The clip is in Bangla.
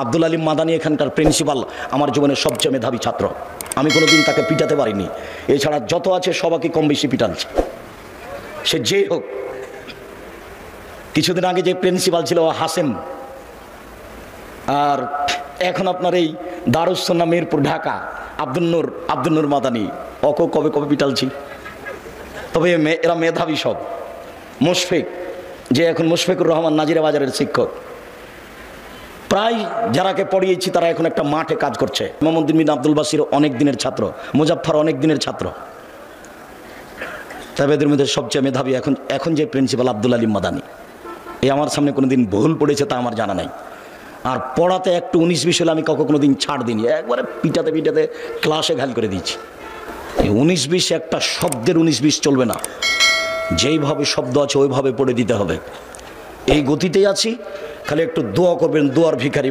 আব্দুল আলিম মাদানী এখানকার প্রিন্সিপাল আমার জীবনের সবচেয়ে মেধাবী ছাত্র। আমি কোনোদিন তাকে পিটাতে পারিনি, এছাড়া যত আছে সবাইকে কম বেশি পিটাচ্ছে, সে যেই হোক। কিছুদিন আগে যে প্রিন্সিপাল ছিল হাসেম, আর এখন আপনার এই দারুস সুন্নাহ মিরপুর ঢাকা আব্দুল নূর মাদানী, ওকে কবে কবে পিটালছি। তবে এরা মেধাবী সব। মুশফিক, যে এখন মুশফিকুর রহমান নাজিরা বাজারের শিক্ষক, প্রায় যারাকে পড়িয়েছি তারা এখন একটা মাঠে কাজ করছে। মোহাম্মদ বিন আব্দুল বাসির অনেক দিনের ছাত্র, মুজাফফর অনেক দিনের ছাত্র। তবে এদের মধ্যে সবচেয়ে মেধাবী এখন যে প্রিন্সিপাল আব্দুল আলিম মাদানী, এই আমার সামনে কোনোদিন ভুল পড়েছে তা আমার জানা নাই। আর পড়াতে একটু 19-20 হলে আমি কাউকে কোনোদিন ছাড় দিইনি, একবারে পিটাতে ক্লাসে ঘাল করে দিয়েছি। এই 19-20 একটা শব্দের 19-20 চলবে না, যেইভাবে শব্দ আছে ওইভাবে পড়ে দিতে হবে। এই গতিতেই আছি, খালি একটু দোয়া করবেন, দোয়ার ভিখারি।